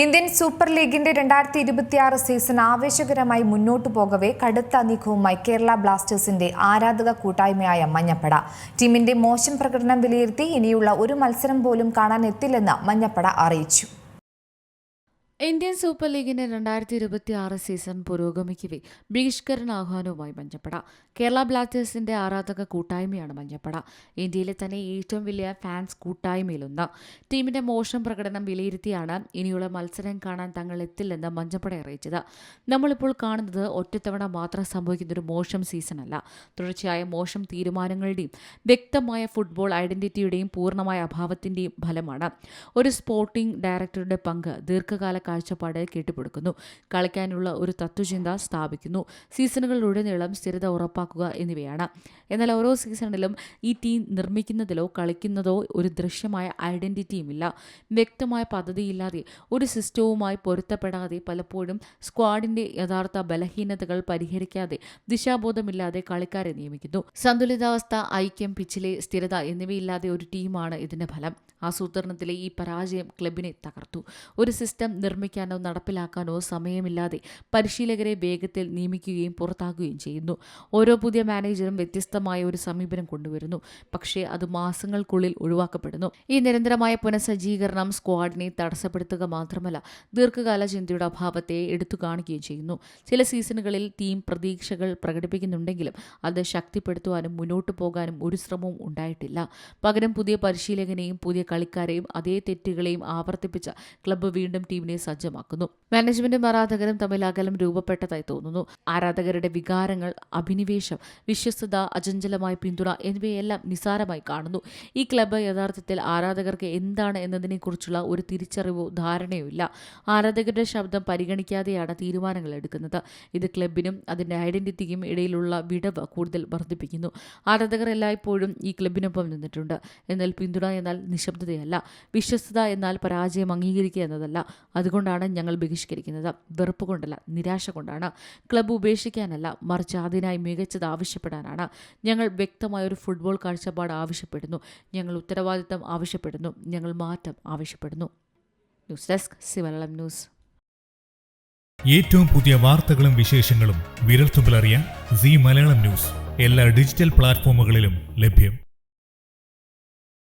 Indian super ലീഗിന്റെ 2026 season ആവേശകരമായി മുന്നോട്ടു പോകവേ കടുത്ത നീക്കവുമായി കേരള ബ്ലാസ്റ്റേഴ്സിന്റെ ആരാധക കൂട്ടായ്മയായ മഞ്ഞപ്പട. ടീമിന്റെ മോശം പ്രകടനം വിലയിരുത്തി ഇനിയുള്ള ഒരു മത്സരം പോലും കാണാനെത്തില്ലെന്ന് മഞ്ഞപ്പട അറിയിച്ചു. ഇന്ത്യൻ സൂപ്പർ ലീഗിന്റെ 2026 സീസൺ പുരോഗമിക്കവേ ബഹിഷ്കരണാഹ്വാനവുമായി മഞ്ഞപ്പട. കേരള ബ്ലാസ്റ്റേഴ്സിന്റെ ആരാധക കൂട്ടായ്മയാണ് മഞ്ഞപ്പട. ഇന്ത്യയിലെ തന്നെ ഏറ്റവും വലിയ ഫാൻസ് കൂട്ടായ്മയിലൊന്ന്. ടീമിന്റെ മോശം പ്രകടനം വിലയിരുത്തിയാണ് ഇനിയുള്ള മത്സരം കാണാൻ തങ്ങൾ എത്തില്ലെന്ന് മഞ്ഞപ്പട അറിയിച്ചത്. നമ്മളിപ്പോൾ കാണുന്നത് ഒറ്റത്തവണ മാത്രം സംഭവിക്കുന്നൊരു മോശം സീസണല്ല, തുടർച്ചയായ മോശം തീരുമാനങ്ങളുടെയും വ്യക്തമായ ഫുട്ബോൾ ഐഡന്റിറ്റിയുടെയും പൂർണ്ണമായ അഭാവത്തിന്റെയും ഫലമാണ്. ഒരു സ്പോർട്ടിംഗ് ഡയറക്ടറുടെ പങ്ക് ദീർഘകാല കാഴ്ചപ്പാട് കെട്ടിപ്പടുക്കുന്നു, കളിക്കാനുള്ള ഒരു തത്വചിന്ത സ്ഥാപിക്കുന്നു, സീസണുകളിലുടനീളം സ്ഥിരത ഉറപ്പാക്കുക എന്നിവയാണ്. എന്നാൽ ഓരോ സീസണിലും ഈ ടീം നിർമ്മിക്കുന്നതിലോ കളിക്കുന്നതോ ഒരു ദൃശ്യമായ ഐഡന്റിറ്റിയുമില്ല. വ്യക്തമായ പദ്ധതിയില്ലാതെ, ഒരു സിസ്റ്റവുമായി പൊരുത്തപ്പെടാതെ, പലപ്പോഴും സ്ക്വാഡിന്റെ യഥാർത്ഥ ബലഹീനതകൾ പരിഹരിക്കാതെ, ദിശാബോധമില്ലാതെ കളിക്കാരെ നിയമിക്കുന്നു. സന്തുലിതാവസ്ഥ, ഐക്യം, പിച്ചിലെ സ്ഥിരത എന്നിവയില്ലാതെ ഒരു ടീമാണ് ഇതിന്റെ ഫലം. ആസൂത്രണത്തിലെ ഈ പരാജയം ക്ലബിനെ തകർത്തു. ഒരു സിസ്റ്റം നിർമ്മിക്കാനോ നടപ്പിലാക്കാനോ സമയമില്ലാതെ പരിശീലകരെ വേഗത്തിൽ നിയമിക്കുകയും പുറത്താക്കുകയും ചെയ്യുന്നു. ഓരോ പുതിയ മാനേജറും വ്യത്യസ്തമായ ഒരു സമീപനം കൊണ്ടുവരുന്നു, പക്ഷേ അത് മാസങ്ങൾക്കുള്ളിൽ ഒഴിവാക്കപ്പെടുന്നു. ഈ നിരന്തരമായ പുനഃസജ്ജീകരണം സ്ക്വാഡിനെ തടസ്സപ്പെടുത്തുക മാത്രമല്ല, ദീർഘകാല ചിന്തയുടെ അഭാവത്തെ എടുത്തു കാണിക്കുകയും ചെയ്യുന്നു. ചില സീസണുകളിൽ ടീം പ്രതീക്ഷകൾ പ്രകടിപ്പിക്കുന്നുണ്ടെങ്കിലും അത് ശക്തിപ്പെടുത്തുവാനും മുന്നോട്ടു പോകാനും ഒരു ശ്രമവും ഉണ്ടായിട്ടില്ല. പകരം പുതിയ പരിശീലകനെയും പുതിയ കളിക്കാരെയും അതേ തെറ്റുകളെയും ആവർത്തിപ്പിച്ച ക്ലബ്ബ് വീണ്ടും ടീമിനെ സജ്ജമാക്കുന്നു. മാനേജ്മെന്റും ആരാധകരും തമ്മിൽ അകലം രൂപപ്പെട്ടതായി തോന്നുന്നു. ആരാധകരുടെ വികാരങ്ങൾ, അഭിനിവേശം, വിശ്വസ്തത, അചഞ്ചലമായ പിന്തുണ എന്നിവയെല്ലാം നിസാരമായി കാണുന്നു. ഈ ക്ലബ്ബ് യഥാർത്ഥത്തിൽ ആരാധകർക്ക് എന്താണ് എന്നതിനെക്കുറിച്ചുള്ള ഒരു തിരിച്ചറിവോ ധാരണയോ ഇല്ല. ആരാധകരുടെ ശബ്ദം പരിഗണിക്കാതെയാണ് തീരുമാനങ്ങൾ എടുക്കുന്നത്. ഇത് ക്ലബിനും അതിന്റെ ഐഡന്റിറ്റിക്കും ഇടയിലുള്ള വിടവ് കൂടുതൽ വർദ്ധിപ്പിക്കുന്നു. ആരാധകർ എല്ലായ്പ്പോഴും ഈ ക്ലബിനൊപ്പം നിന്നിട്ടുണ്ട്. എന്നാൽ പിന്തുണ എന്നാൽ നിശബ്ദതയല്ല, വിശ്വസ്തത എന്നാൽ പരാജയം അംഗീകരിക്കുക എന്നതല്ല. അതുകൊണ്ടാണ് ഞങ്ങൾ ബഹിഷ്കരിക്കുന്നത്. വെറുപ്പ് കൊണ്ടല്ല, നിരാശ കൊണ്ടാണ്. ക്ലബ്ബ് ഉപേക്ഷിക്കാനല്ല, മറിച്ച് അതിനായി മികച്ചത് ആവശ്യപ്പെടാനാണ്. ഞങ്ങൾ വ്യക്തമായ ഒരു ഫുട്ബോൾ കാഴ്ചപ്പാട് ആവശ്യപ്പെടുന്നു. ഞങ്ങൾ ഉത്തരവാദിത്തം ആവശ്യപ്പെടുന്നു. ഞങ്ങൾ മാറ്റം ആവശ്യപ്പെടുന്നു. News desk Malayalam news. ഏറ്റവും പുതിയ വാർത്തകളും വിശേഷങ്ങളും വിരൽത്തുമ്പിലറിയാൻ മലയാളം ന്യൂസ് എല്ലാ ഡിജിറ്റൽ പ്ലാറ്റ്ഫോമുകളിലും ലഭ്യം.